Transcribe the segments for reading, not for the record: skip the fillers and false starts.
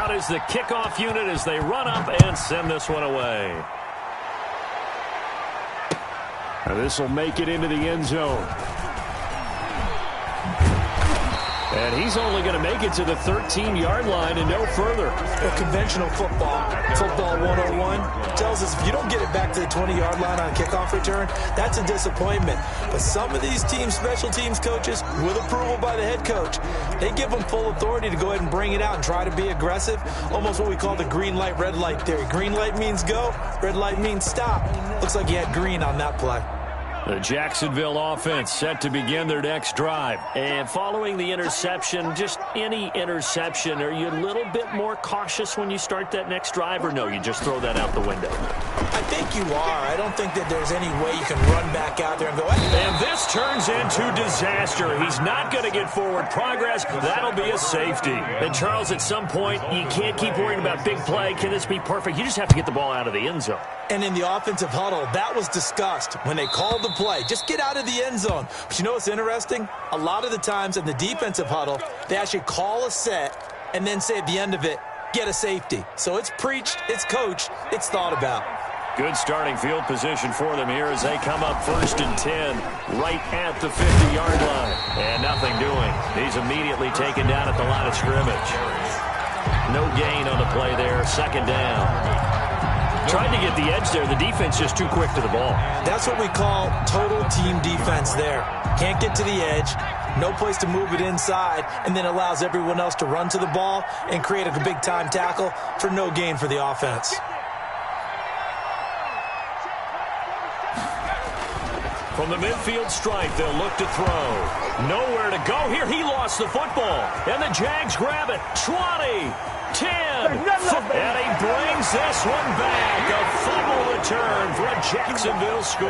out is the kickoff unit as they run up and send this one away. This will make it into the end zone. And he's only going to make it to the 13-yard line and no further. Well, conventional football 101, tells us if you don't get it back to the 20-yard line on a kickoff return, that's a disappointment. But some of these teams, special teams coaches, with approval by the head coach, they give them full authority to go ahead and bring it out and try to be aggressive. Almost what we call the green light, red light theory. Green light means go, red light means stop. Looks like you had green on that play. The Jacksonville offense set to begin their next drive. And following the interception, just any interception, are you a little bit more cautious when you start that next drive, or no, you just throw that out the window? I think you are. I don't think that there's any way you can run back out there and go, hey. And this turns into disaster. He's not going to get forward progress. That'll be a safety. And, Charles, at some point, you can't keep worrying about big play. Can this be perfect? You just have to get the ball out of the end zone. And in the offensive huddle, that was discussed when they called the play. Just get out of the end zone. But you know what's interesting? A lot of the times in the defensive huddle, they actually call a set and then say at the end of it, get a safety. So it's preached, it's coached, it's thought about. Good starting field position for them here as they come up 1st and 10 right at the 50-yard line. And nothing doing. He's immediately taken down at the line of scrimmage. No gain on the play there. 2nd down. Tried to get the edge there. The defense just too quick to the ball. That's what we call total team defense there. Can't get to the edge, no place to move it inside, and then allows everyone else to run to the ball and create a big-time tackle for no gain for the offense. From the midfield stripe, they'll look to throw. Nowhere to go here. He lost the football. And the Jags grab it. 20, 10, and he brings this one back. A fumble return for a Jacksonville score.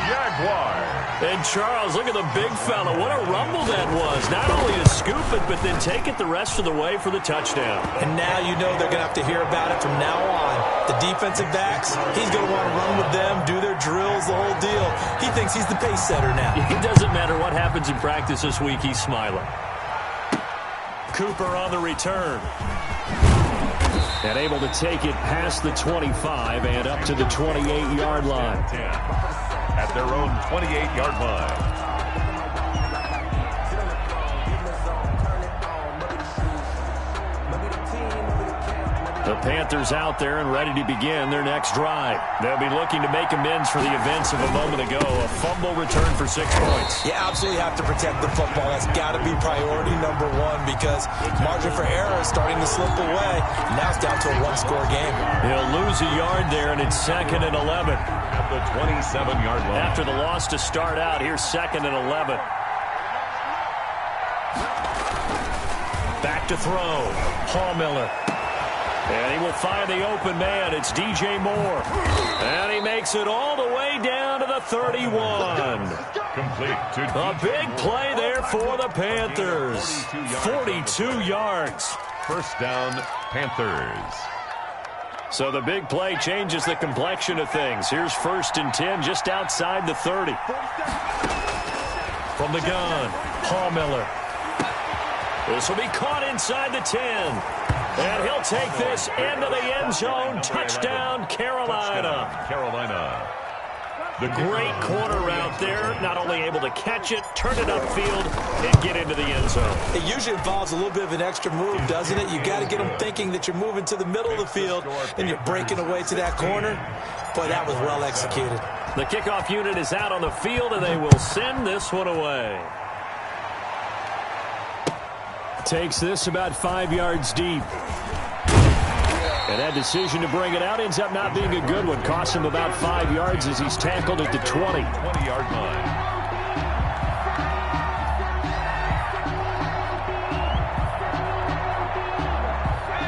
Jaguar. And Charles, look at the big fella. What a rumble that was. Not only to scoop it, but then take it the rest of the way for the touchdown. And now you know they're going to have to hear about it from now on. The defensive backs, he's going to want to run with them, do their drills, the whole deal. He thinks he's the pace setter now. It doesn't matter what happens in practice this week, he's smiling. Cooper on the return. And able to take it past the 25 and up to the 28-yard line. At their own 28-yard line. The Panthers out there and ready to begin their next drive. They'll be looking to make amends for the events of a moment ago. A fumble return for 6 points. You absolutely have to protect the football. That's got to be priority number one because margin for error is starting to slip away. Now it's down to a one-score game. He'll lose a yard there, and it's 2nd and 11. At the 27-yard line. After the loss to start out, here's 2nd and 11. Back to throw. Paul Miller. And he will find the open man. It's DJ Moore. And he makes it all the way down to the 31. Complete to a big play there for the Panthers. 42 yards. First down, Panthers. So the big play changes the complexion of things. Here's 1st and 10 just outside the 30. From the gun, Paul Miller. This will be caught inside the 10. And he'll take this into the end zone. Touchdown, Carolina. Carolina. The great corner route there. Not only able to catch it, turn it upfield, and get into the end zone. It usually involves a little bit of an extra move, doesn't it? You got to get them thinking that you're moving to the middle of the field and you're breaking away to that corner. Boy, that was well executed. The kickoff unit is out on the field, and they will send this one away. Takes this about 5 yards deep. And that decision to bring it out ends up not being a good one. Costs him about 5 yards as he's tackled at the 20. 20-yard line.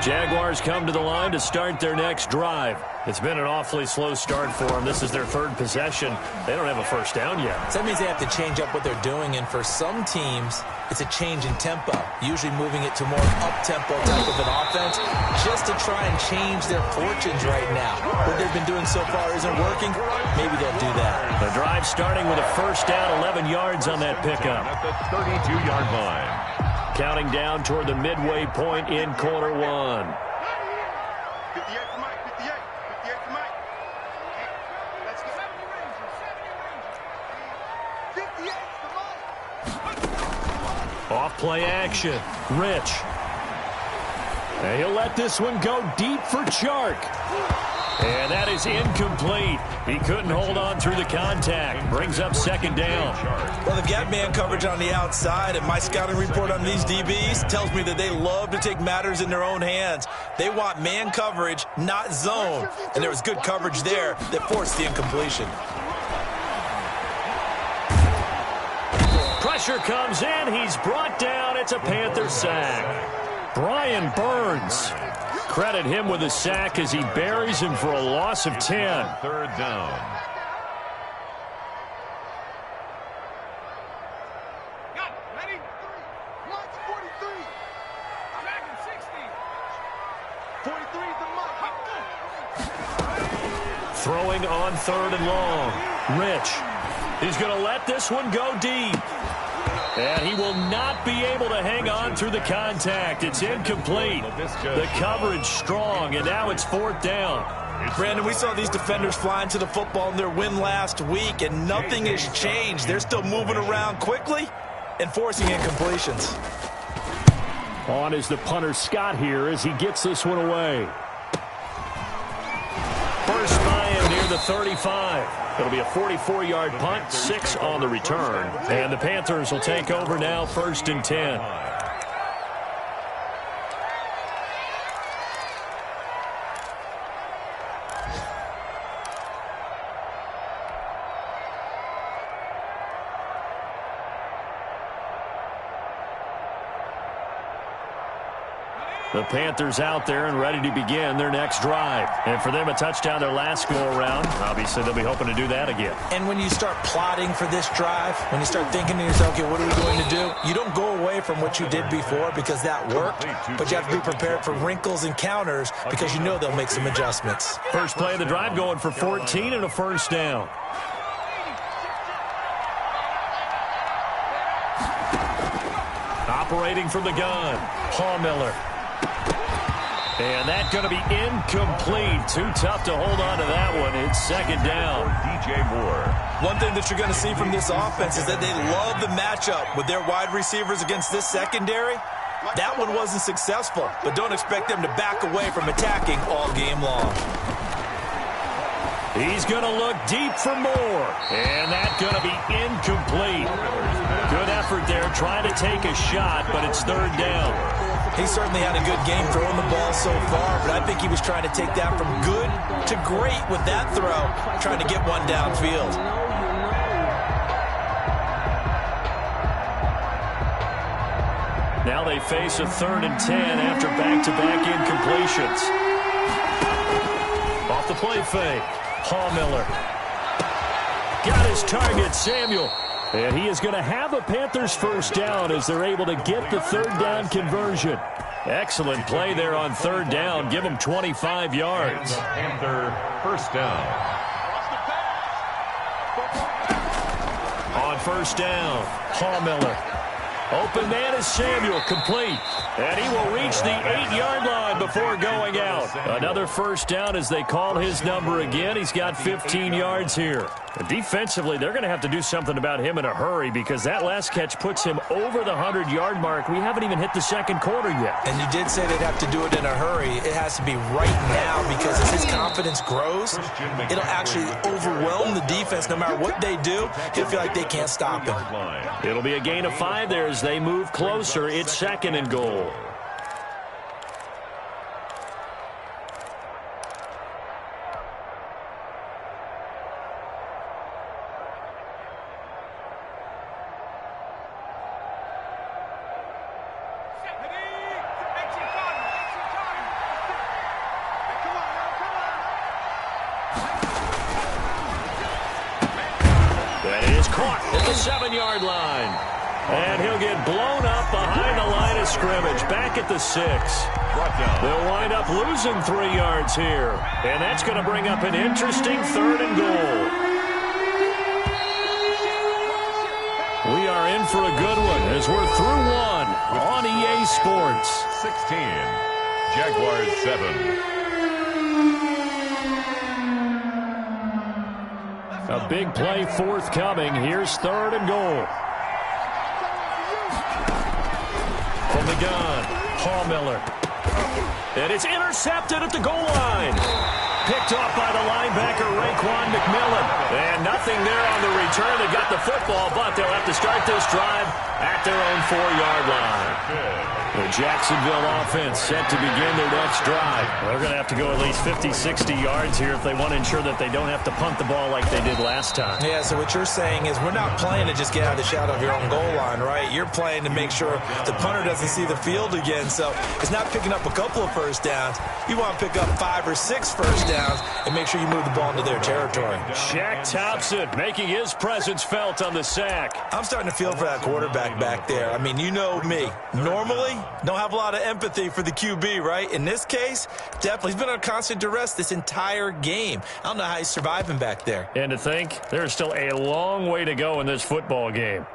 Jaguars come to the line to start their next drive. It's been an awfully slow start for them. This is their 3rd possession. They don't have a first down yet. So that means they have to change up what they're doing, and for some teams, it's a change in tempo, usually moving it to more up-tempo type of an offense just to try and change their fortunes right now. What they've been doing so far isn't working. Maybe they'll do that. The drive starting with a first down, 11 yards on that pickup. At the 32-yard line. counting down toward the midway point in quarter one. 58 for Mike, 58 for Mike. Let's go. 58 for Mike. Off play action. Rich. And he'll let this one go deep for Chark. And that is incomplete. He couldn't hold on through the contact. Brings up second down. Well, they've got man coverage on the outside, and my scouting report on these DBs tells me that they love to take matters in their own hands. They want man coverage, not zone. And there was good coverage there that forced the incompletion. Pressure comes in. He's brought down. It's a Panther sack. Brian Burns. Credit him with a sack as he buries him for a loss of 10. Third down. Got it. Ready? 3. Mike's 43. Dragon 60. 43 is the Mike. Throwing on third and long. Rich. He's going to let this one go deep. And he will not be able to hang on through the contact. It's incomplete. The coverage strong, and now it's fourth down. Brandon, we saw these defenders flying to the football in their win last week, and nothing has changed. They're still moving around quickly and forcing incompletions. On is the punter Scott here as he gets this one away. First by him near the 35. It'll be a 44-yard punt, 6 on the return. And the Panthers will take over now, first and 10. The Panthers out there and ready to begin their next drive. And for them, a touchdown their last go-around. Obviously, they'll be hoping to do that again. And when you start plotting for this drive, when you start thinking to yourself, okay, what are we going to do? You don't go away from what you did before because that worked, but you have to be prepared for wrinkles and counters because you know they'll make some adjustments. First play of the drive going for 14 and a first down. Operating from the gun, Paul Miller. And that's going to be incomplete. Too tough to hold on to that one. It's second down. DJ Moore. One thing that you're going to see from this offense is that they love the matchup with their wide receivers against this secondary. That one wasn't successful, but don't expect them to back away from attacking all game long. He's going to look deep for more. And that's going to be incomplete. Good effort there trying to take a shot, but it's third down. He certainly had a good game throwing the ball so far, but I think he was trying to take that from good to great with that throw, trying to get one downfield. Now they face a 3rd and 10 after back-to-back incompletions. Off the play fake, Paul Miller. Got his target, Samuel. And he is going to have a Panthers first down as they're able to get the third down conversion. Excellent play there on third down. Give them 25 yards. Panther first down. On first down, Paul Miller. Open man is Samuel, complete. And he will reach the 8-yard line before going out. Another first down as they call his number again. He's got 15 yards here. Defensively, they're going to have to do something about him in a hurry because that last catch puts him over the 100-yard mark. We haven't even hit the second quarter yet. And you did say they'd have to do it in a hurry. It has to be right now because as his confidence grows, it'll actually overwhelm the defense. No matter what they do, he'll feel like they can't stop him. It'll be a gain of 5 there as they move closer. It's second and goal. Caught at the 7-yard line. And he'll get blown up behind the line of scrimmage. Back at the 6. They'll wind up losing 3 yards here. And that's going to bring up an interesting 3rd and goal. We are in for a good one as we're through one on EA Sports. 16. Jaguars 7. A big play forthcoming. Here's 3rd and goal. From the gun, Paul Miller. And it's intercepted at the goal line. Picked off by the linebacker, Raekwon McMillan. And nothing there on the return. They got the football, but they'll have to start this drive at their own 4-yard line. The Jacksonville offense set to begin their next drive. They're going to have to go at least 50, 60 yards here if they want to ensure that they don't have to punt the ball like they did last time. Yeah, so what you're saying is we're not playing to just get out of the shadow of your own goal line, right? You're playing to make sure the punter doesn't see the field again. So it's not picking up a couple of first downs. You want to pick up 5 or 6 first downs and make sure you move the ball into their territory. Shaq Thompson making his presence felt on the sack. I'm starting to feel for that quarterback back there. I mean, you know me. Normally, don't have a lot of empathy for the QB, right? In this case, definitely. He's been under constant duress this entire game. I don't know how he's surviving back there. And to think, there's still a long way to go in this football game.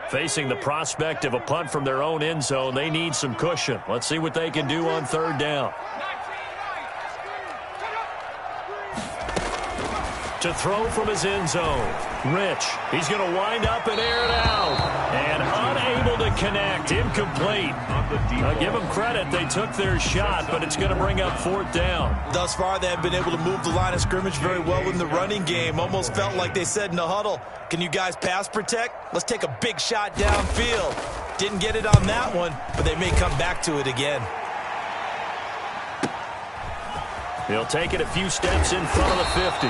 Facing the prospect of a punt from their own end zone, they need some cushion. Let's see what they can do on 3rd down. To throw from his end zone, Rich. He's going to wind up and air it out. And unable to connect, incomplete. I'll give them credit. They took their shot, but it's going to bring up 4th down. Thus far, they have been able to move the line of scrimmage very well in the running game. Almost felt like they said in the huddle, can you guys pass protect? Let's take a big shot downfield. Didn't get it on that one, but they may come back to it again. He'll take it a few steps in front of the 50.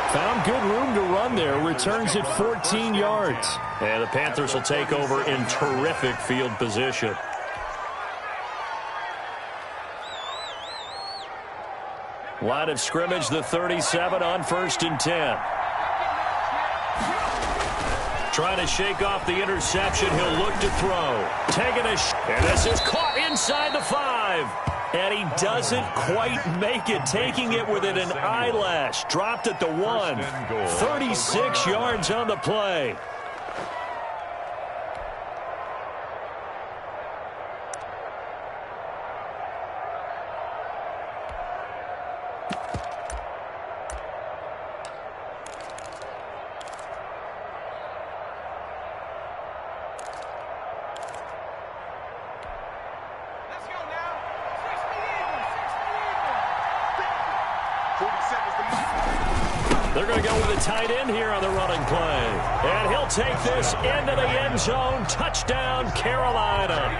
Found good room to run there. Returns at 14 yards. And the Panthers will take over in terrific field position. Line of scrimmage, the 37 on 1st and 10. Trying to shake off the interception. He'll look to throw. Taking a and this is caught inside the 5. And he doesn't quite make it, taking it within an eyelash. Dropped at the 1. 36 yards on the play. They're going to go with a tight end here on the running play. And he'll take this into the end zone. Touchdown, Carolina.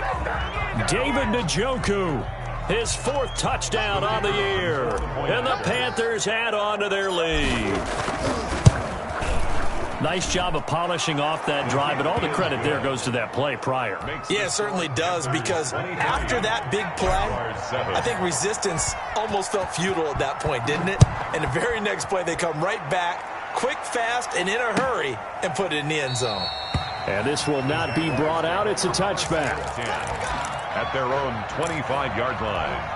David Njoku, his 4th touchdown on the year. And the Panthers add on to their lead. Nice job of polishing off that drive, but all the credit there goes to that play prior. Yeah, it certainly does, because after that big play, I think resistance almost felt futile at that point, didn't it? And the very next play, they come right back, quick, fast, and in a hurry, and put it in the end zone. And this will not be brought out. It's a touchback. At their own 25-yard line.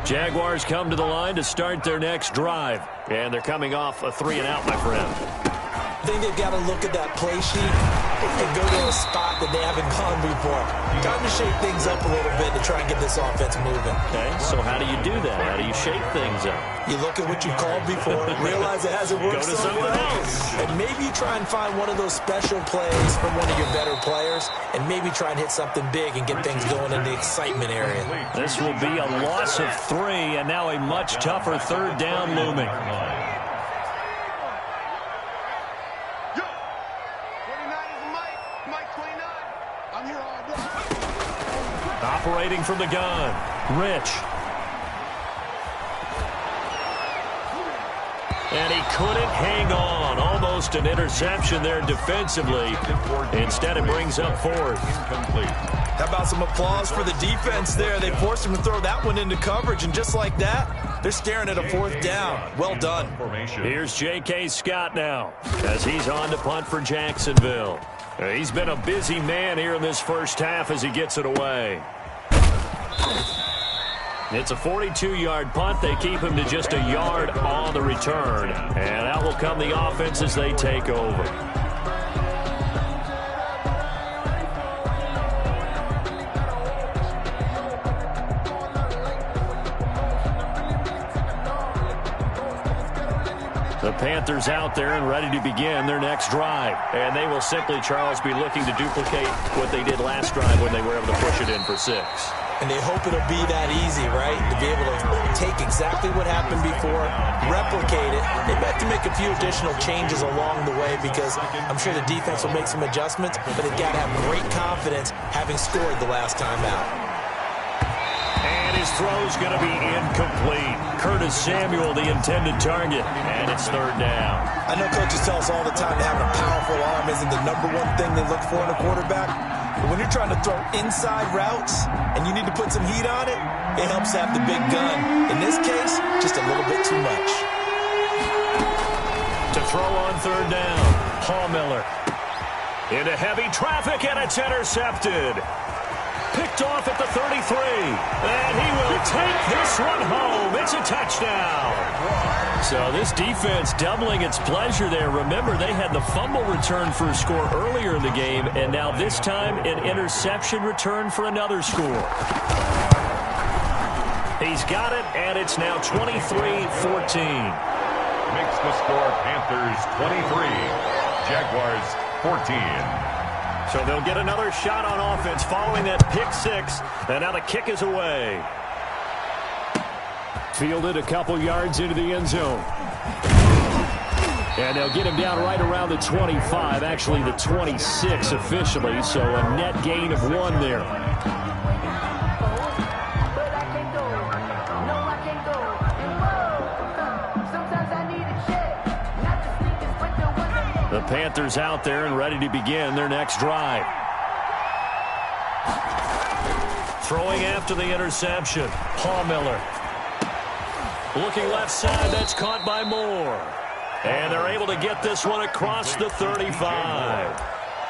Jaguars come to the line to start their next drive. And they're coming off a 3-and-out, my friend. I think they've got to look at that play sheet and go to a spot that they haven't gone before. Time to shake things up a little bit to try and get this offense moving. Okay, so how do you do that? How do you shake things up? You look at what you've called before, realize it hasn't worked Go to so something well, else. and maybe you try and find one of those special plays from one of your better players, and maybe try and hit something big and get things going in the excitement area. This will be a loss of 3, and now a much tougher 3rd down looming. Yo, 29 is Mike 29. I'm here all day. Operating from the gun, Rich. And he couldn't hang on. Almost almost an interception there defensively. Instead, it brings up fourth. Incomplete. How about some applause for the defense there? They forced him to throw that one into coverage, and just like that, they're staring at a fourth down. Well done. Here's J.K. Scott now as he's on to punt for Jacksonville. He's been a busy man here in this first half as he gets it away. It's a 42-yard punt. They keep him to just a yard on the return. And out will come the offense as they take over. The Panthers out there and ready to begin their next drive. And they will simply, Charles, be looking to duplicate what they did last drive when they were able to push it in for 6. And they hope it'll be that easy, right? To be able to take exactly what happened before, replicate it. They have to make a few additional changes along the way because I'm sure the defense will make some adjustments, but they've got to have great confidence having scored the last time out. And his throw's going to be incomplete. Curtis Samuel, the intended target, and it's third down. I know coaches tell us all the time that having a powerful arm isn't the number one thing they look for in a quarterback. But when you're trying to throw inside routes and you need to put some heat on it, it helps have the big gun. In this case, just a little bit too much. To throw on third down, Paul Miller. Into heavy traffic, and it's intercepted. Picked off at the 33, and he will take this one home. It's a touchdown. So this defense doubling its pleasure there. Remember, they had the fumble return for a score earlier in the game, and now this time an interception return for another score. He's got it, and it's now 23-14. Makes the score Panthers 23, Jaguars 14. So they'll get another shot on offense following that pick 6. And now the kick is away. Fielded a couple yards into the end zone. And they'll get him down right around the 25, actually the 26 officially. So a net gain of 1 there. The Panthers out there and ready to begin their next drive. Throwing after the interception, Paul Miller. Looking left side, that's caught by Moore. And they're able to get this one across the 35.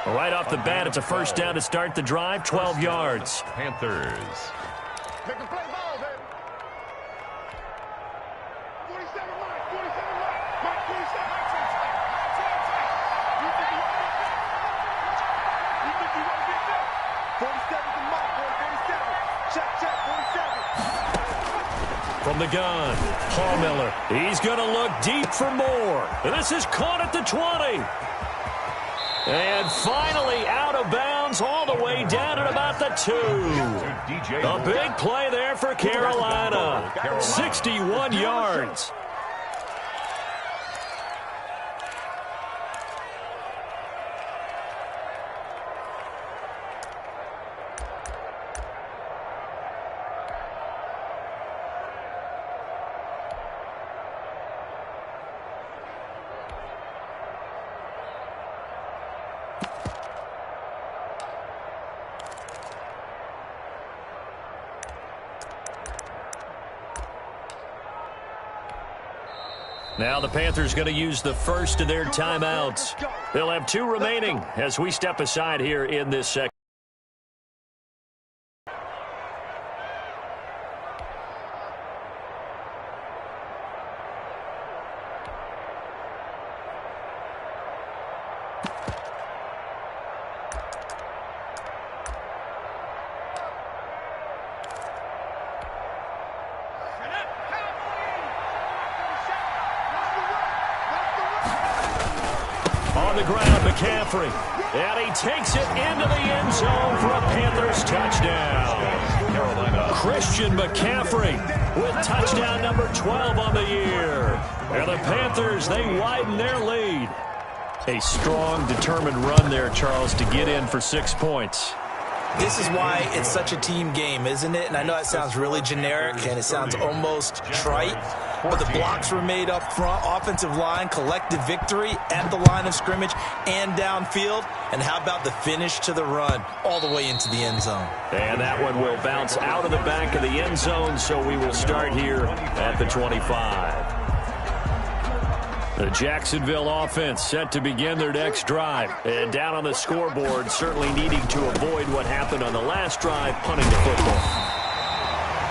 Right off the bat, it's a first down to start the drive, 12 yards. Panthers. Make a play ball, baby. 47 Mike, 47 Mike, 47. You think you want to get there? 47 to Mike, boy, 47. Check, 47. From the gun, Paul Miller. He's going to look deep for Moore. And this is caught at the 20. And finally out of bounds all the way down at about the 2. A big play there for Carolina. 61 yards. Now the Panthers going to use the first of their timeouts. They'll have 2 remaining as we step aside here in this section. On the ground, McCaffrey. And he takes it into the end zone for a Panthers touchdown. Christian McCaffrey with touchdown number 12 on the year. And the Panthers, they widen their lead. A strong, determined run there, Charles, to get in for 6 points. This is why it's such a team game, isn't it? And I know that sounds really generic and it sounds almost trite, but the blocks were made up front. Offensive line, collective victory at the line of scrimmage and downfield. And how about the finish to the run all the way into the end zone? And that one will bounce out of the back of the end zone, so we will start here at the 25. The Jacksonville offense set to begin their next drive. And down on the scoreboard, certainly needing to avoid what happened on the last drive, punting the football.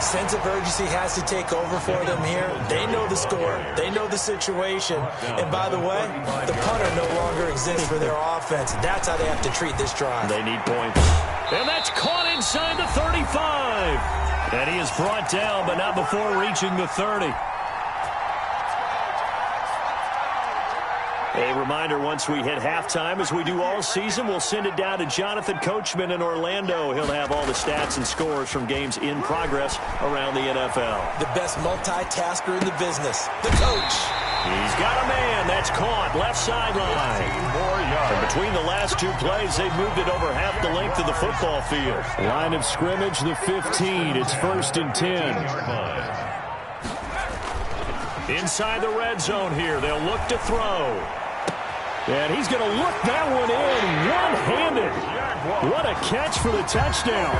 Sense of urgency has to take over for them here. They know the score. They know the situation. And by the way, the punter no longer exists for their offense. That's how they have to treat this drive. They need points. And that's caught inside the 35. And he is brought down, but not before reaching the 30. A reminder, once we hit halftime, as we do all season, we'll send it down to Jonathan Coachman in Orlando. He'll have all the stats and scores from games in progress around the NFL. The best multitasker in the business, the coach. He's got a man. That's caught. Left sideline. And between the last two plays, they've moved it over half the length of the football field. Line of scrimmage, the 15. It's 1st and 10. Inside the red zone here. They'll look to throw. And he's going to look that one in one-handed. What a catch for the touchdown.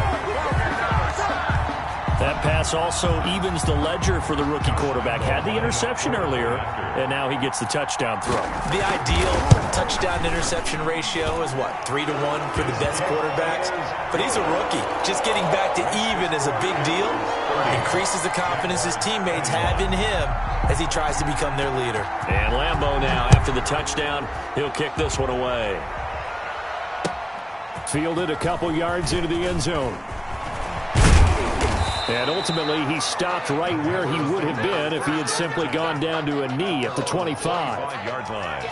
That pass also evens the ledger for the rookie quarterback. Had the interception earlier, and now he gets the touchdown throw. The ideal touchdown-interception ratio is, what, 3 to 1 for the best quarterbacks? But he's a rookie. Just getting back to even is a big deal. Increases the confidence his teammates have in him as he tries to become their leader. And Lambeau now, after the touchdown, he'll kick this one away. Fielded a couple yards into the end zone. And ultimately, he stopped right where he would have been if he had simply gone down to a knee at the 25. 5-yard line.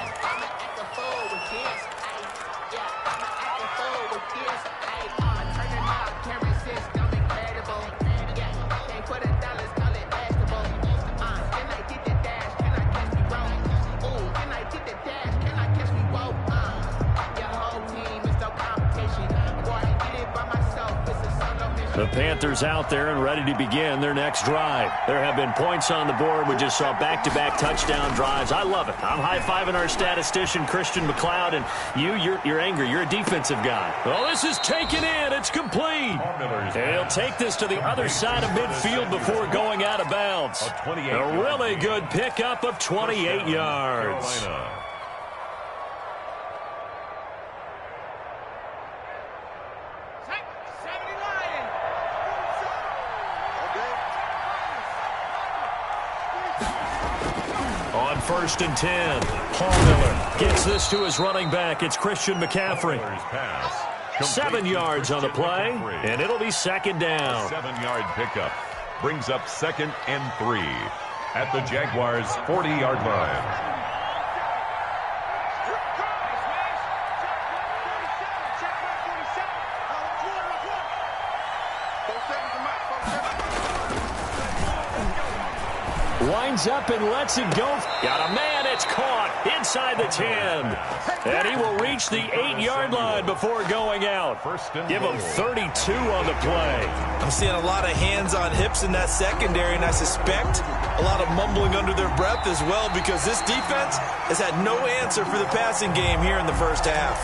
The Panthers out there and ready to begin their next drive. There have been points on the board. We just saw back-to-back touchdown drives. I love it. I'm high-fiving our statistician, Christian McLeod, and you're angry. You're a defensive guy. Well, this is taken in. It's complete. And he'll take this to the other side of midfield before going out of bounds. A really good pickup of 28 yards. On 1st and 10, Paul Miller gets this to his running back. It's Christian McCaffrey. 7 yards on the play, and it'll be 2nd down. 7-yard pickup brings up 2nd and 3 at the Jaguars' 40-yard line. Winds up and lets it go. Got a man. It's caught inside the 10. And he will reach the 8-yard line before going out. Give him 32 on the play. I'm seeing a lot of hands on hips in that secondary, and I suspect a lot of mumbling under their breath as well, because this defense has had no answer for the passing game here in the first half.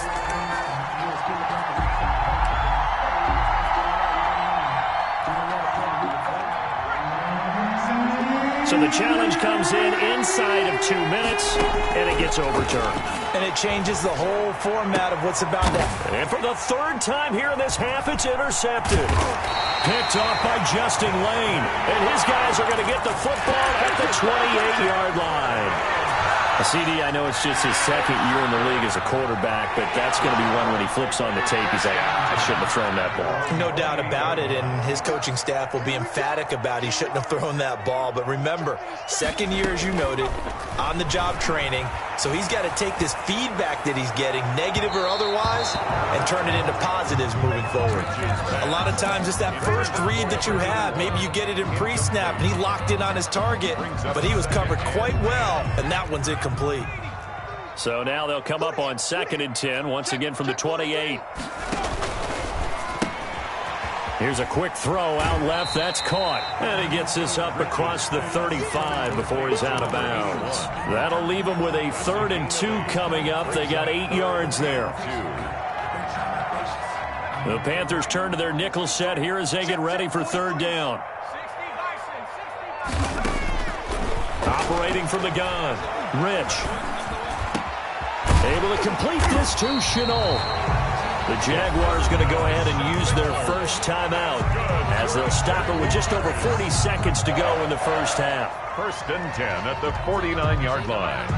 So the challenge comes in inside of 2 minutes, and it gets overturned. And it changes the whole format of what's about to happen. And for the 3rd time here in this half, it's intercepted. Picked off by Justin Lane. And his guys are going to get the football at the 28-yard line. CD, I know it's just his 2nd year in the league as a quarterback, but that's going to be one when he flips on the tape. He's like, I shouldn't have thrown that ball. No doubt about it, and his coaching staff will be emphatic about he shouldn't have thrown that ball. But remember, 2nd year, as you noted, on-the-job training, so he's got to take this feedback that he's getting, negative or otherwise, and turn it into positives moving forward. A lot of times it's that first read that you have. Maybe you get it in pre-snap, and he locked in on his target, but he was covered quite well, and that one's incomplete. So now they'll come up on 2nd and 10, once again from the 28. Here's a quick throw out left. That's caught. And he gets this up across the 35 before he's out of bounds. That'll leave him with a 3rd and 2 coming up. They got 8 yards there. The Panthers turn to their nickel set here as they get ready for 3rd down. Operating from the gun, Rich. Able to complete this to Chenault. The Jaguars going to go ahead and use their first timeout as they'll stop it with just over 40 seconds to go in the first half. 1st and 10 at the 49-yard line.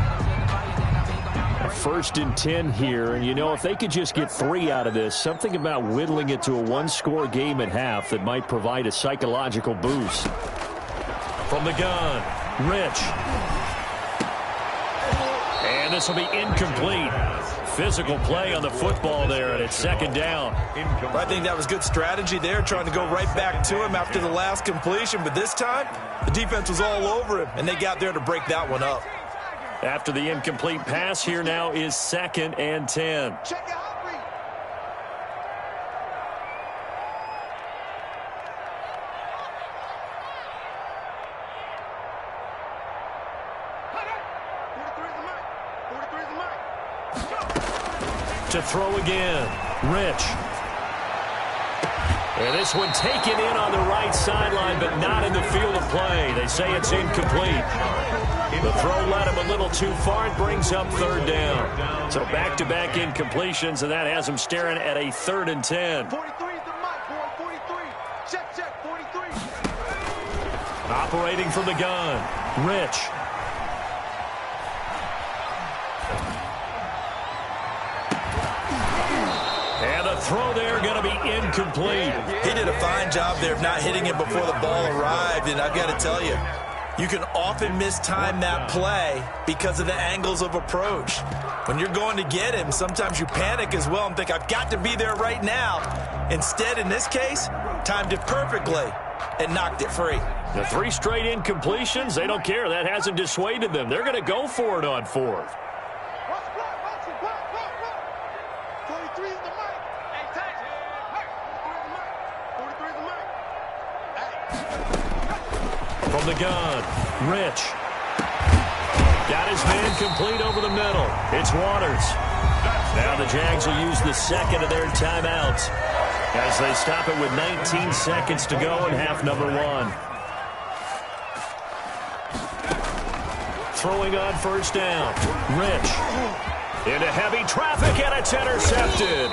1st and 10 here, and you know, if they could just get 3 out of this, something about whittling it to a 1-score game at half that might provide a psychological boost. From the gun, Rich. And this will be incomplete. Physical play on the football there, and it's 2nd down. I think that was good strategy there, trying to go right back to him after the last completion. But this time, the defense was all over him, and they got there to break that one up. After the incomplete pass, here now is 2nd and 10. Check your heart rate. To throw again, Rich. And this one taken in on the right sideline, but not in the field of play. They say it's incomplete. The throw led him a little too far. It brings up 3rd down. So back-to-back incompletions, and that has him staring at a 3rd and 10. 43 is the mic, boy. 43. Check, 43. Operating from the gun, Rich. And the throw there going to be incomplete. He did a fine job there of not hitting it before the ball arrived, and I've got to tell you, you can often mistime that play because of the angles of approach. When you're going to get him, sometimes you panic as well and think, I've got to be there right now. Instead, in this case, timed it perfectly and knocked it free. The 3 straight incompletions, they don't care. That hasn't dissuaded them. They're going to go for it on 4th. 43 is the mic. Hey, touch. 43 is the mic. Hey. From the gun, Rich. Got his man complete over the middle. It's Waters. Now the Jags will use the 2nd of their timeouts as they stop it with 19 seconds to go in half number 1. Throwing on 1st down, Rich. Into heavy traffic, and it's intercepted.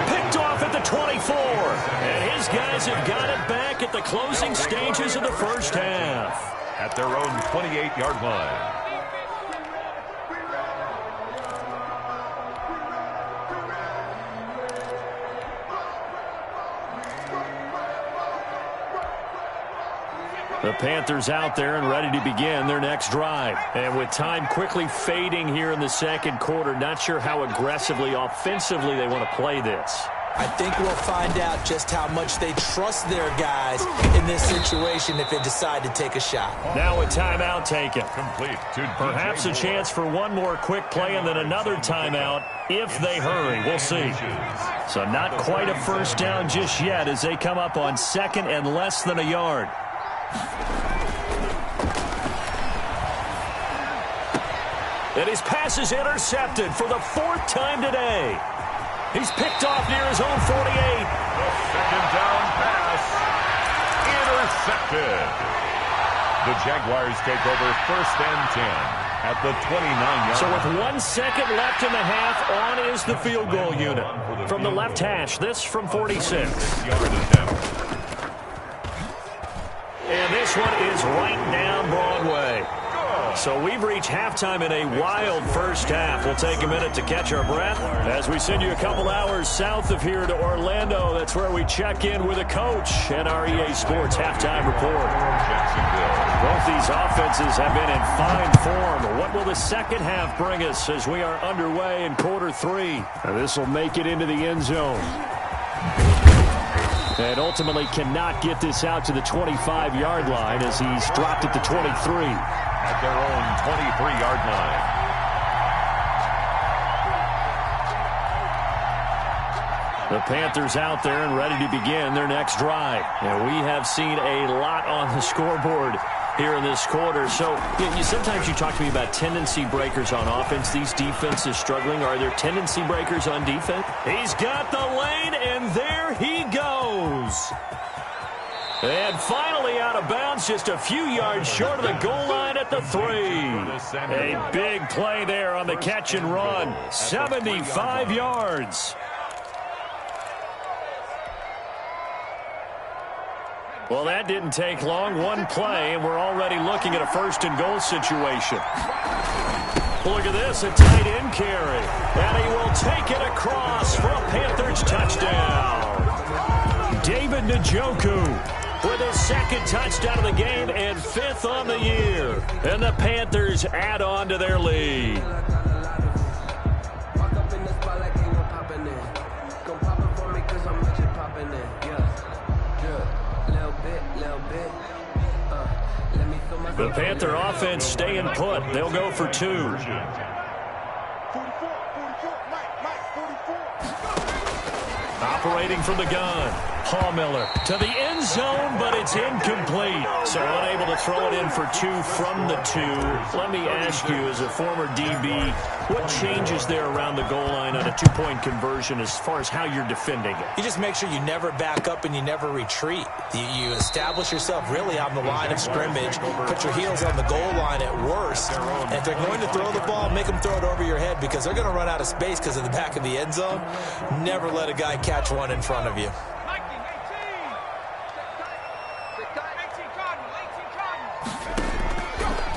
Picked off at the 24. And his guys have got it back at the closing stages of the first half. At their own 28-yard line. The Panthers out there and ready to begin their next drive. And with time quickly fading here in the 2nd quarter, not sure how aggressively, offensively they want to play this. I think we'll find out just how much they trust their guys in this situation if they decide to take a shot. Now a timeout taken. Complete to Perhaps a chance for one more quick play and then another timeout if they hurry. We'll see. So not quite a first down just yet as they come up on 2nd and less than a yard. And his pass is intercepted for the 4th time today. He's picked off near his own 48. The 2nd down pass. Intercepted. The Jaguars take over 1st and 10 at the 29-yard. So with 1 second left in the half, on is the field goal unit. From the left hash, this from 46. And this one is right down Broadway. So we've reached halftime in a wild first half. We'll take a minute to catch our breath as we send you a couple hours south of here to Orlando. That's where we check in with a coach and our EA Sports halftime report. Both these offenses have been in fine form. What will the second half bring us as we are underway in quarter 3? This will make it into the end zone. And ultimately cannot get this out to the 25-yard line as he's dropped at the 23. At their own 23-yard line. The Panthers out there and ready to begin their next drive. And we have seen a lot on the scoreboard here in this quarter. So sometimes you talk to me about tendency breakers on offense. These defenses struggling. Are there tendency breakers on defense? He's got the lane, and there he goes. And finally out of bounds, just a few yards short of the goal line at the 3. A big play there on the catch and run. 75 yards. Well, that didn't take long. One play, and we're already looking at a first-and-goal situation. Look at this, a tight end carry. And he will take it across for a Panthers touchdown. David Njoku with his second touchdown of the game and 5th on the year. And the Panthers add on to their lead. The Panther offense staying put. They'll go for 2. 44, Mike, 44. Operating from the gun. Miller to the end zone, but it's incomplete. So unable to throw it in for 2 from the 2. Let me ask you, as a former DB, what changes there around the goal line on a 2-point conversion as far as how you're defending it? You just make sure you never back up and you never retreat. You establish yourself really on the line of scrimmage, put your heels on the goal line at worst, and if they're going to throw the ball, make them throw it over your head because they're going to run out of space because of the back of the end zone. Never let a guy catch one in front of you.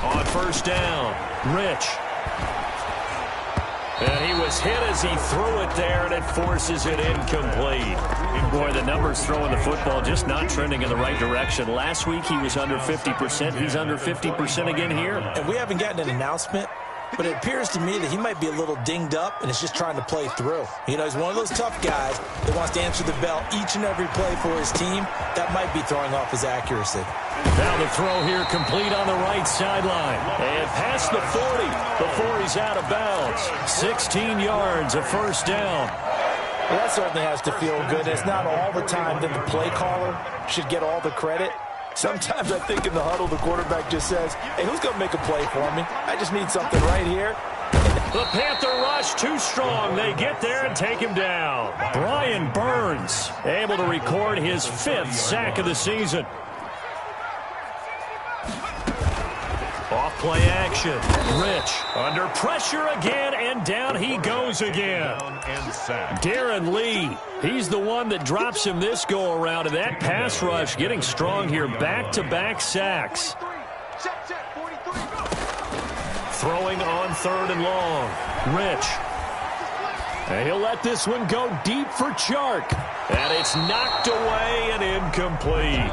On first down, Rich. And he was hit as he threw it there, and it forces it incomplete. Boy, the numbers throwing the football just not trending in the right direction. Last week he was under 50%. He's under 50% again here. And we haven't gotten an announcement, but it appears to me that he might be a little dinged up and is just trying to play through. You know, he's one of those tough guys that wants to answer the bell each and every play for his team. That might be throwing off his accuracy. Now the throw here complete on the right sideline. And past the 40 before he's out of bounds. 16 yards, a first down. Well, that certainly has to feel good. It's not all the time that the play caller should get all the credit. Sometimes I think in the huddle, the quarterback just says, hey, who's going to make a play for me? I just need something right here. The Panther rush too strong. They get there and take him down. Brian Burns able to record his 5th sack of the season. Off-play action. Rich under pressure again, and down he goes again. Darren Lee, he's the one that drops him this go-around, and that pass rush getting strong here. Back-to-back sacks. Throwing on 3rd and long. Rich. And he'll let this one go deep for Chark. And it's knocked away and incomplete.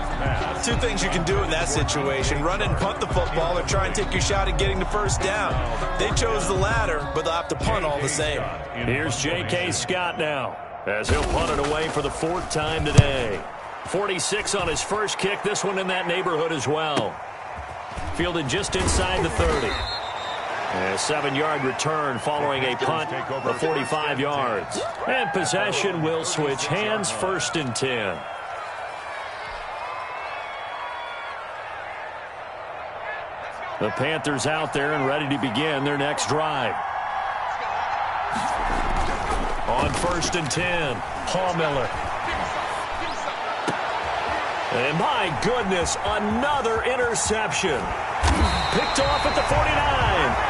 2 things you can do in that situation. Run and punt the football or try and take your shot at getting the first down. They chose the latter, but they'll have to punt all the same. Here's J.K. Scott now as he'll punt it away for the 4th time today. 46 on his first kick. This one in that neighborhood as well. Fielded just inside the 30. A 7-yard return following a punt of 45 yards. And possession will switch hands, 1st and 10. The Panthers out there and ready to begin their next drive. On 1st and 10, Miller. And my goodness, another interception. Picked off at the 49.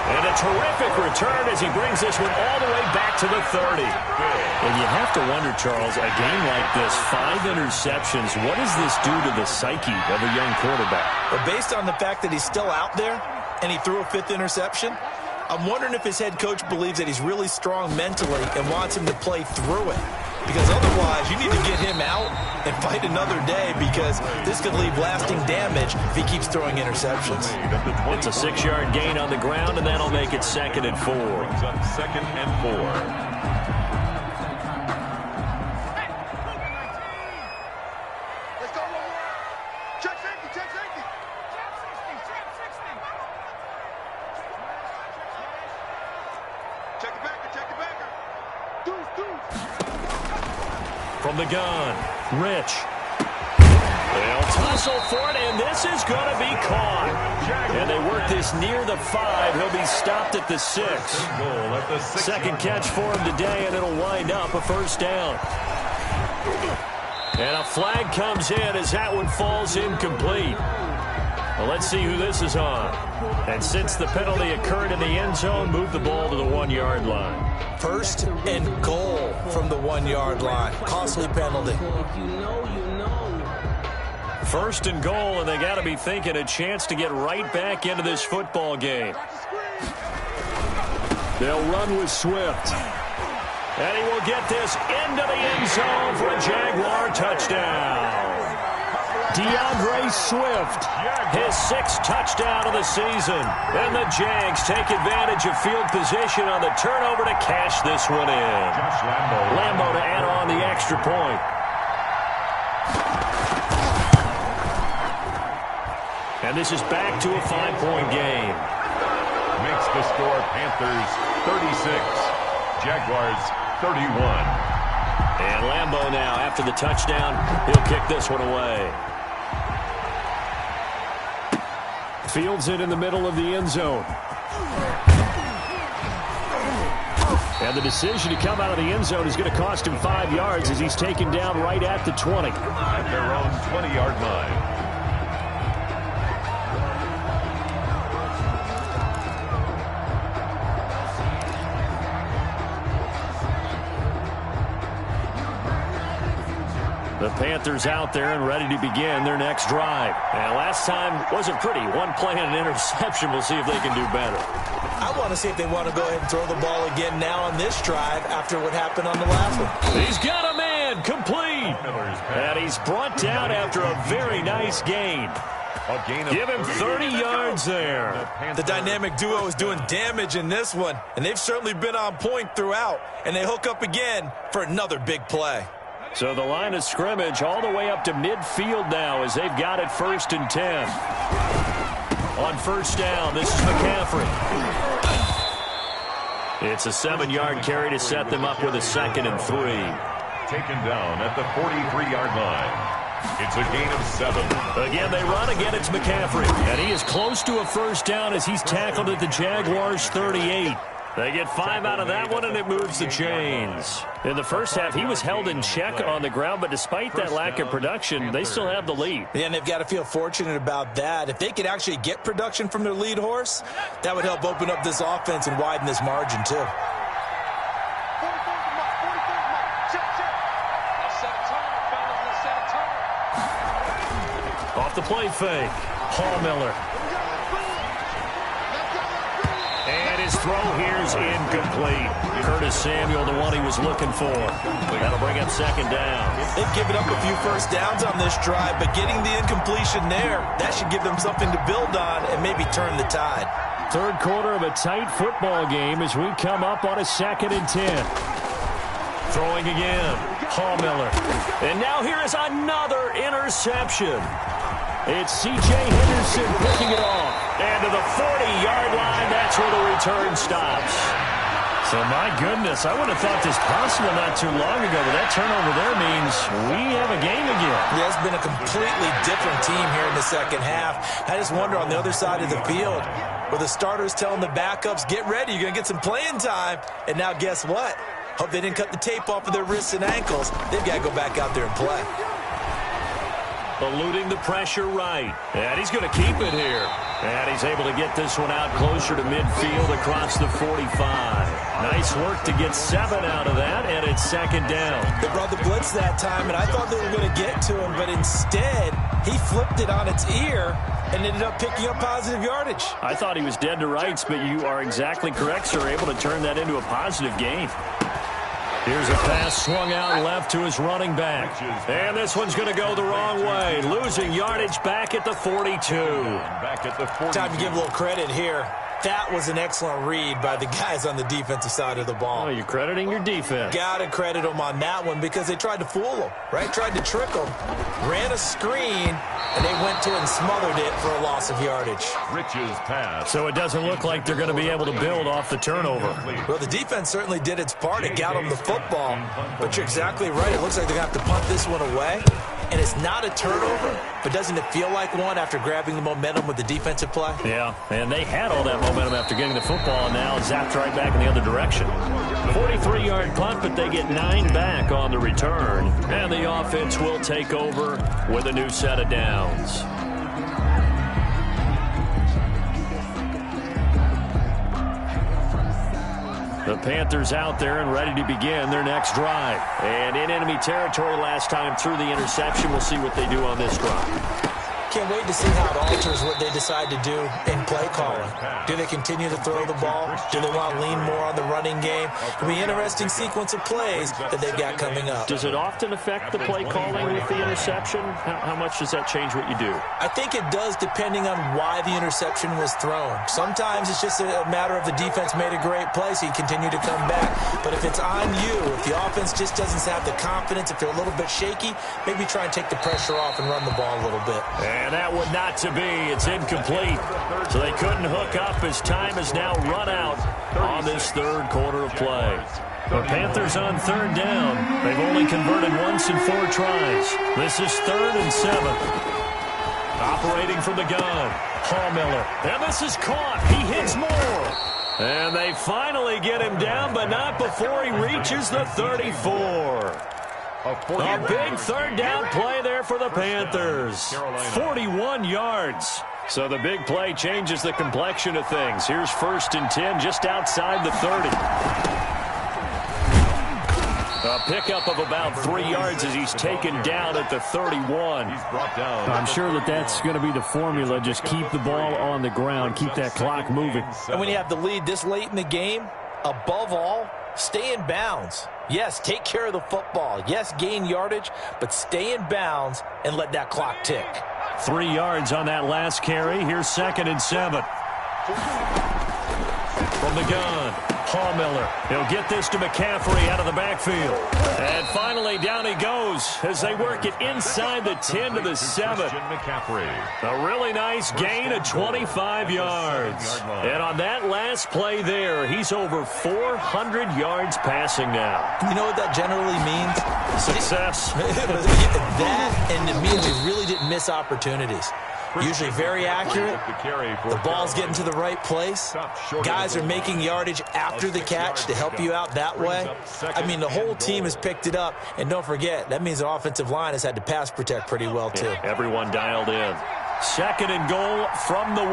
And a terrific return as he brings this one all the way back to the 30. And you have to wonder, Charles, a game like this, 5 interceptions, what does this do to the psyche of a young quarterback? But based on the fact that he's still out there and he threw a 5th interception, I'm wondering if his head coach believes that he's really strong mentally and wants him to play through it. Because otherwise, you need to get him out and fight another day because this could leave lasting damage if he keeps throwing interceptions. It's a 6-yard gain on the ground, and that'll make it 2nd and 4. 2nd and 4. Let's go, check safety, check safety. Check the backer, check the backer. Deuce. from the gun. Rich. They'll tussle for it, and this is going to be caught. And they work this near the 5. He'll be stopped at the 6. Second catch for him today, and it'll wind up a first down. And a flag comes in as that one falls incomplete. Well, let's see who this is on. And since the penalty occurred in the end zone, move the ball to the 1-yard line. First and goal from the 1-yard line. Costly penalty. First and goal, and they got to be thinking a chance to get right back into this football game. They'll run with Swift. And he will get this into the end zone for a Jaguar touchdown. DeAndre Swift, his 6th touchdown of the season. And the Jags take advantage of field position on the turnover to cash this one in. Lambo to add on the extra point. And this is back to a 5-point game. Makes the score Panthers 36, Jaguars 31. And Lambo now, after the touchdown, he'll kick this one away. Fields it in the middle of the end zone. And the decision to come out of the end zone is going to cost him 5 yards as he's taken down right at the 20. At their own 20-yard line. The Panthers out there and ready to begin their next drive. And last time wasn't pretty. One play and an interception. We'll see if they can do better. I want to see if they want to go ahead and throw the ball again now on this drive after what happened on the last one. He's got a man complete. And he's brought down after a very nice gain. Give him 30 yards there. The dynamic duo is doing damage in this one, and they've certainly been on point throughout. And they hook up again for another big play. So the line of scrimmage all the way up to midfield now as they've got it 1st and 10. On first down, this is McCaffrey. It's a 7-yard carry to set them up with a 2nd and 3. Taken down at the 43-yard line. It's a gain of 7. Again, they run. Again, it's McCaffrey. And he is close to a first down as he's tackled at the Jaguars' 38. They get 5 out of that one, and it moves the chains. In the first half, he was held in check on the ground, but despite that lack of production, they still have the lead. Yeah, and they've got to feel fortunate about that. If they could actually get production from their lead horse, that would help open up this offense and widen this margin, too. Off the play fake, Paul Miller. And his throw here is incomplete. Curtis Samuel, the one he was looking for. That'll bring up 2nd down. They've given up a few first downs on this drive, but getting the incompletion there, that should give them something to build on and maybe turn the tide. Third quarter of a tight football game as we come up on a 2nd and 10. Throwing again, Paul Miller. And now here is another interception. It's C.J. Henderson picking it off. And to the 40-yard line, that's where the return stops. So, my goodness, I would have thought this possible not too long ago, but that turnover there means we have a game again. Yeah, it's been a completely different team here in the second half. I just wonder on the other side of the field, where the starters telling the backups, get ready, you're going to get some playing time. And now guess what? Hope they didn't cut the tape off of their wrists and ankles. They've got to go back out there and play. Eluding the pressure right. And he's going to keep it here. And he's able to get this one out closer to midfield across the 45. Nice work to get 7 out of that, and it's 2nd down. They brought the blitz that time, and I thought they were going to get to him, but instead, he flipped it on its ear and ended up picking up positive yardage. I thought he was dead to rights, but you are exactly correct, sir. Able to turn that into a positive gain. Here's a pass swung out left to his running back. And this one's going to go the wrong way. Losing yardage back at the 42. Back at the 42. Time to give a little credit here. That was an excellent read by the guys on the defensive side of the ball. Oh, you're crediting your defense. Got to credit them on that one because they tried to fool them, right? Tried to trick them, ran a screen, and they went to it and smothered it for a loss of yardage. Rich's pass. So it doesn't look like they're going to be able to build off the turnover. Well, the defense certainly did its part. It got them the football, but you're exactly right. It looks like they're going to have to punt this one away. And it's not a turnover, but doesn't it feel like one after grabbing the momentum with the defensive play? Yeah, and they had all that momentum after getting the football, and now zapped right back in the other direction. 43-yard punt, but they get 9 back on the return. And the offense will take over with a new set of downs. The Panthers out there and ready to begin their next drive. And in enemy territory last time through the interception. We'll see what they do on this drive. Can't wait to see how it alters what they decide to do in play calling. Do they continue to throw the ball? Do they want to lean more on the running game? It'll be an interesting sequence of plays that they've got coming up. Does it often affect the play calling with the interception? How much does that change what you do? I think it does depending on why the interception was thrown. Sometimes it's just a matter of the defense made a great play, so you continue to come back. But if it's on you, if the offense just doesn't have the confidence, if they're a little bit shaky, maybe try and take the pressure off and run the ball a little bit. And that would not to be. It's incomplete. So they couldn't hook up as time is now run out on this third quarter of play. The Panthers on third down. They've only converted once in 4 tries. This is 3rd and 7. Operating from the gun, Miller. And this is caught. He hits more. And they finally get him down, but not before he reaches the 34. A big third down play there for the Panthers. 41 yards. So the big play changes the complexion of things. Here's 1st and 10 just outside the 30. A pickup of about 3 yards as he's taken down at the 31. He's brought down. I'm sure that's going to be the formula. Just keep the ball on the ground. Keep that clock moving. And when you have the lead this late in the game, above all, stay in bounds. Yes, take care of the football. Yes, gain yardage, but stay in bounds and let that clock tick. 3 yards on that last carry. Here's 2nd and 7. From the gun, Miller. He'll get this to McCaffrey out of the backfield. And finally, down he goes as they work it inside the 10 to the 7. A really nice gain of 25 yards. And on that last play there, he's over 400 yards passing now. You know what that generally means? Success. That, and it means he really didn't miss opportunities. Usually very accurate. The ball's getting to the right place. Guys are making yardage after the catch to help you out that way. I mean, the whole team has picked it up. And don't forget, that means the offensive line has had to pass protect pretty well, too. Yeah, everyone dialed in. 2nd and goal from the 1.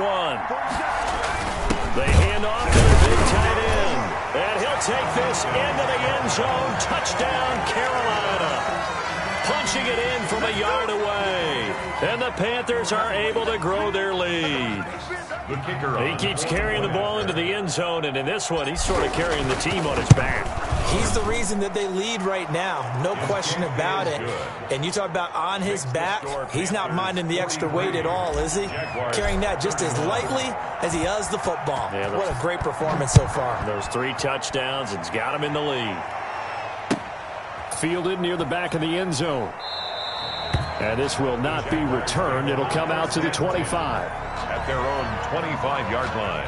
They hand off to the big tight end. And he'll take this into the end zone. Touchdown, Carolina. Punching it in from a yard away. And the Panthers are able to grow their lead. He keeps carrying the ball into the end zone, and in this one, he's sort of carrying the team on his back. He's the reason that they lead right now. No question about it. And you talk about on his back, he's not minding the extra weight at all, is he? Carrying that just as lightly as he does the football. Yeah, what a great performance so far. Those 3 touchdowns, it's got him in the lead. Fielded near the back of the end zone. And this will not be returned. It'll come out to the 25. At their own 25-yard line.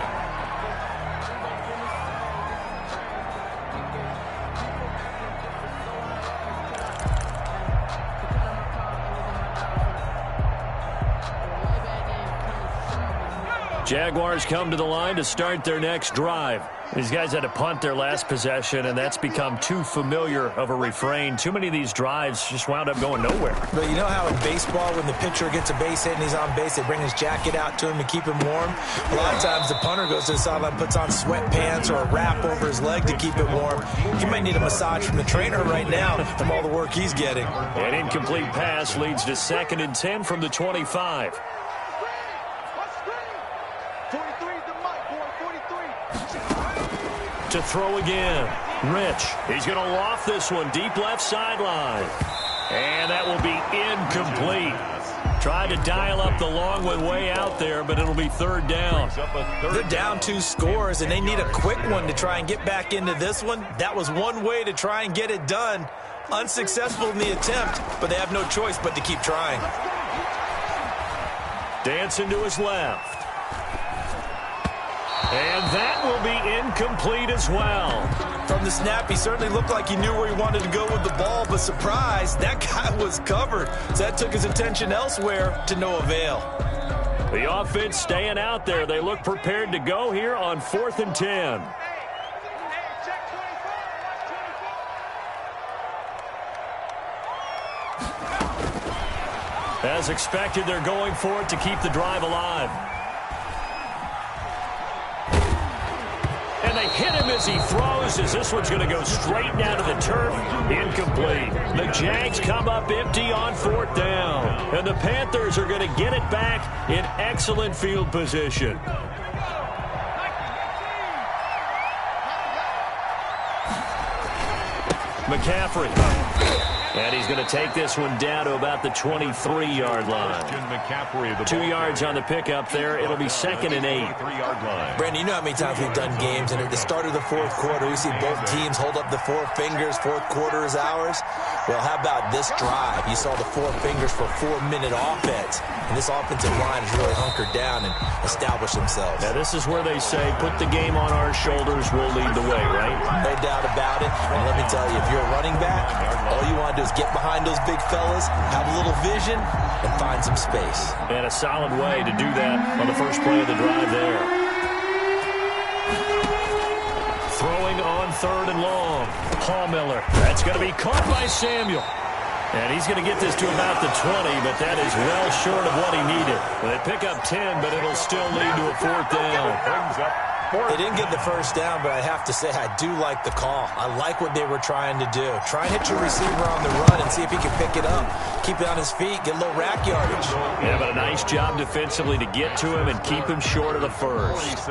Jaguars come to the line to start their next drive. These guys had to punt their last possession, and that's become too familiar of a refrain. Too many of these drives just wound up going nowhere. But you know how in baseball, when the pitcher gets a base hit and he's on base, they bring his jacket out to him to keep him warm? A lot of times the punter goes to the sideline, puts on sweatpants or a wrap over his leg to keep him warm. He might need a massage from the trainer right now from all the work he's getting. An incomplete pass leads to 2nd and 10 from the 25. To throw again. Rich. He's going to loft this one deep left sideline. And that will be incomplete. Tried to dial up the long one way out there, but it'll be third down. They're down 2 scores, and they need a quick one to try and get back into this one. That was one way to try and get it done. Unsuccessful in the attempt, but they have no choice but to keep trying. Dancing to his left. And that will be incomplete as well. From the snap, he certainly looked like he knew where he wanted to go with the ball, but surprise, that guy was covered. So that took his attention elsewhere to no avail. The offense staying out there. They look prepared to go here on 4th and 10. As expected, they're going for it to keep the drive alive. And they hit him as he throws, as this one's going to go straight down to the turf. Incomplete. The Jags come up empty on 4th down. And the Panthers are going to get it back in excellent field position. McCaffrey. And he's going to take this one down to about the 23-yard line. 2 yards on the pickup there. It'll be 2nd and 8. Brandon, you know how many times we've done games, and at the start of the 4th quarter, we see both teams hold up the 4 fingers. 4th quarter is ours. Well, how about this drive? You saw the 4 fingers for 4-minute offense, and this offensive line has really hunkered down and established themselves. Now, this is where they say, put the game on our shoulders, we'll lead the way, right? No doubt about it. And let me tell you, if you're a running back, all you want to do is get behind those big fellas, have a little vision, and find some space. And a solid way to do that on the first play of the drive there. Throwing on 3rd and long. Paul Miller. That's going to be caught by Samuel. And he's going to get this to about the 20, but that is well short of what he needed. They pick up 10, but it'll still lead to a 4th down. They didn't get the first down, but I have to say I do like the call. I like what they were trying to do. Try and hit your receiver on the run and see if he can pick it up. Keep it on his feet, get a little rack yardage. Yeah, but a nice job defensively to get to him and keep him short of the first.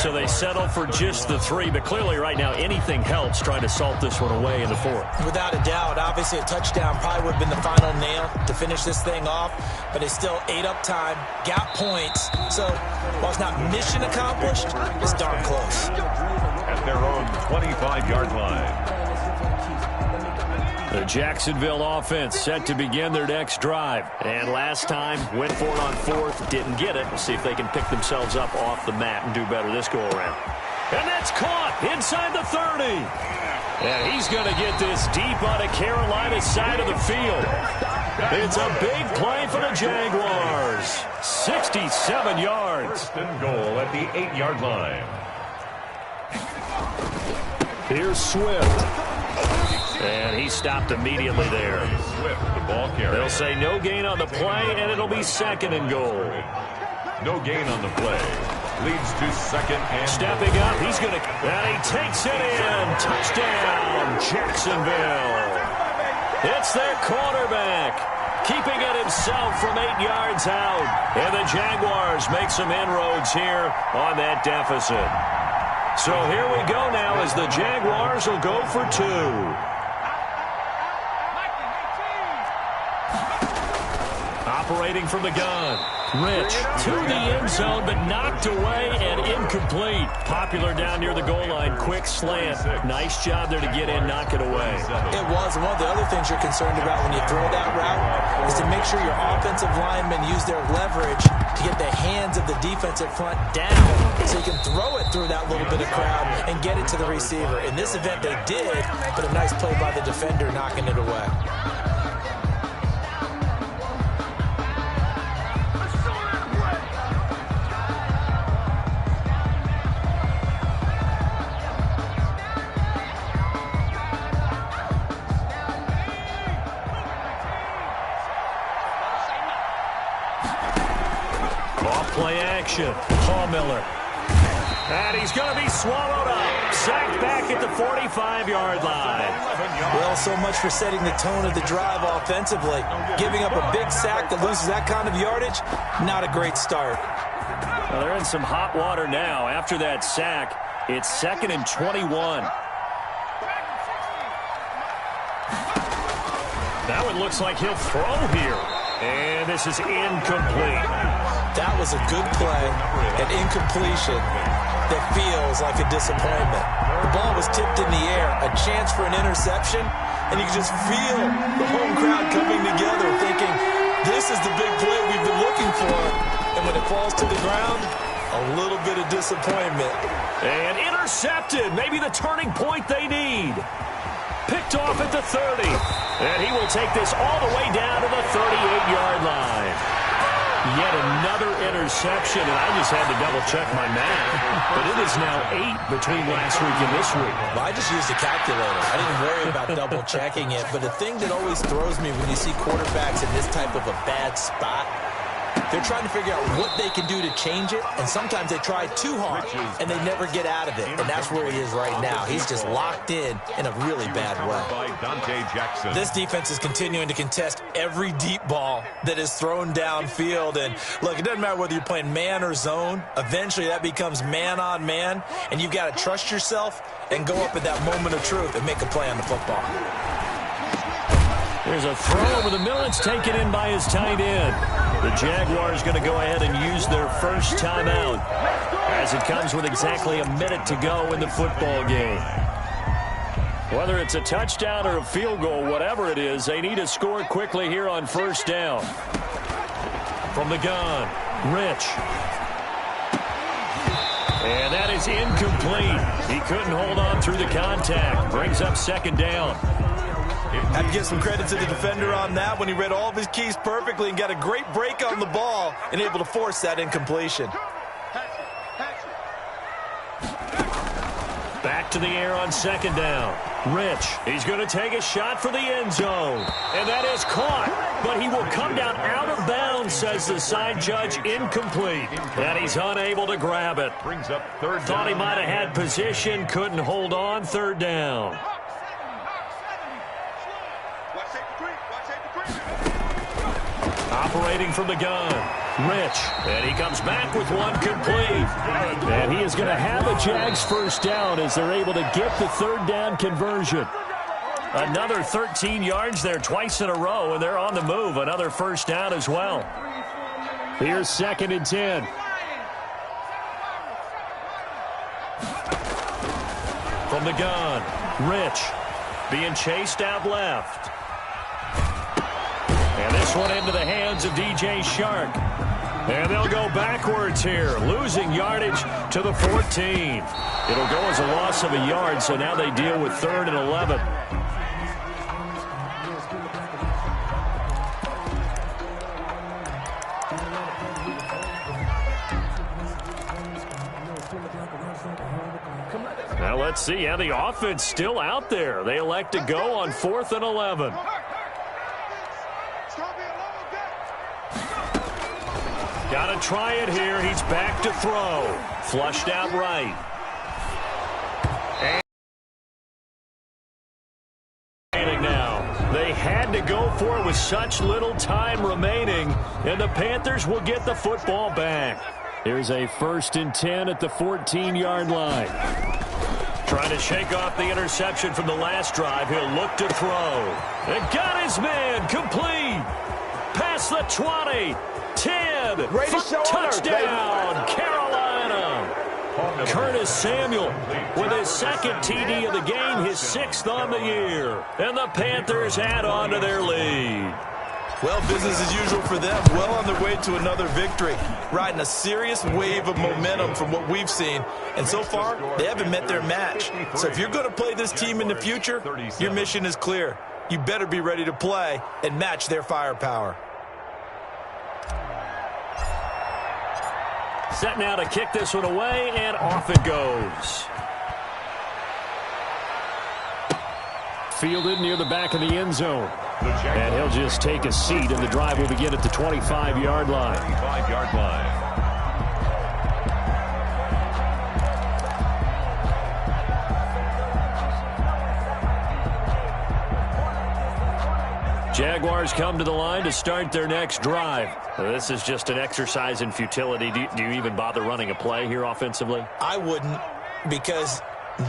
So they settle for just the 3, but clearly right now anything helps trying to salt this one away in the 4th. Without a doubt, obviously a touchdown probably would have been the final nail to finish this thing off, but they still ate up time, got points. So while it's not mission accomplished, it's darn close. At their own 25-yard line. The Jacksonville offense set to begin their next drive. And last time, went for it on 4th, didn't get it. We'll see if they can pick themselves up off the mat and do better this go-around. And that's caught inside the 30. And he's going to get this deep on the Carolina side of the field. It's a big play for the Jaguars. 67 yards. 1st and goal at the 8-yard line. Here's Swift. And he stopped immediately there. Swift, the ball carrier. They'll say no gain on the play, and it'll be 2nd and goal. No gain on the play. Leads to 2nd and... Stepping up, he's going to... And he takes it in. Touchdown, Jacksonville. It's their quarterback, keeping it himself from 8 yards out. And the Jaguars make some inroads here on that deficit. So here we go now as the Jaguars will go for 2. Operating from the gun. Rich to the end zone, but knocked away and incomplete. Popular down near the goal line. Quick slant. Nice job there to get in, knock it away. It was. One of the other things you're concerned about when you throw that route is to make sure your offensive linemen use their leverage to get the hands of the defensive front down so you can throw it through that little bit of crowd and get it to the receiver. In this event, they did, but a nice play by the defender knocking it away. Play action. Paul Miller. And he's going to be swallowed up. Sacked back at the 45-yard line. Well, so much for setting the tone of the drive offensively. Giving up a big sack that loses that kind of yardage, not a great start. Well, they're in some hot water now. After that sack, it's 2nd and 21. Now it looks like he'll throw here. And this is incomplete. That was a good play, an incompletion that feels like a disappointment. The ball was tipped in the air, a chance for an interception, and you can just feel the home crowd coming together thinking, this is the big play we've been looking for. And when it falls to the ground, a little bit of disappointment. And intercepted, maybe the turning point they need. Picked off at the 30. And he will take this all the way down to the 38-yard line. Yet another interception, and I just had to double-check my math. But it is now 8 between last week and this week. Well, I just used a calculator. I didn't worry about double-checking it. But the thing that always throws me when you see quarterbacks in this type of a bad spot, they're trying to figure out what they can do to change it, and sometimes they try too hard, and they never get out of it. And that's where he is right now. He's just locked in a really bad way. This defense is continuing to contest every deep ball that is thrown downfield. And, look, it doesn't matter whether you're playing man or zone. Eventually that becomes man on man, and you've got to trust yourself and go up at that moment of truth and make a play on the football. There's a throw over the middle. It's taken in by his tight end. The Jaguars going to go ahead and use their first timeout as it comes with exactly a minute to go in the football game. Whether it's a touchdown or a field goal, whatever it is, they need to score quickly here on first down. From the gun, Rich. And that is incomplete. He couldn't hold on through the contact. Brings up second down. Have to give some credit to the defender on that when he read all of his keys perfectly and got a great break on the ball and able to force that incompletion. Back to the air on second down. Rich, he's going to take a shot for the end zone. And that is caught, but he will come down out of bounds, says the side judge, incomplete. And he's unable to grab it. Brings up third down. Thought he might have had position, couldn't hold on, third down. Operating from the gun, Rich, and he comes back with one complete. And he is going to have a Jags first down as they're able to get the third down conversion. Another 13 yards there twice in a row, and they're on the move. Another first down as well. Here's 2nd and 10. From the gun, Rich, being chased out left. And this one into the hands of DJ Shark. And they'll go backwards here, losing yardage to the 14. It'll go as a loss of a yard, so now they deal with 3rd and 11. Now let's see how the offense still out there. They elect to go on 4th and 11. Got to try it here. He's back to throw. Flushed out right. And now, they had to go for it with such little time remaining, and the Panthers will get the football back. Here's a 1st and 10 at the 14-yard line. Trying to shake off the interception from the last drive. He'll look to throw. And got his man complete. Past the 20. 10 for touchdown, Carolina. Curtis Samuel with his 2nd TD of the game, his 6th on the year. And the Panthers add on to their lead. Well, business as usual for them. Well on their way to another victory. Riding a serious wave of momentum from what we've seen. And so far, they haven't met their match. So if you're going to play this team in the future, your mission is clear. You better be ready to play and match their firepower. Set now to kick this one away, and off it goes. Fielded near the back of the end zone. And he'll just take a seat, and the drive will begin at the 25-yard line. 25-yard line. Jaguars come to the line to start their next drive. This is just an exercise in futility. Do you even bother running a play here offensively? I wouldn't, because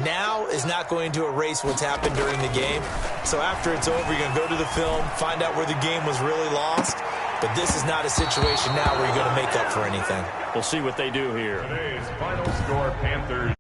now is not going to erase what's happened during the game. So after it's over, you're going to go to the film, find out where the game was really lost, But this is not a situation now where you're going to make up for anything. We'll see what they do here. Today's final score, Panthers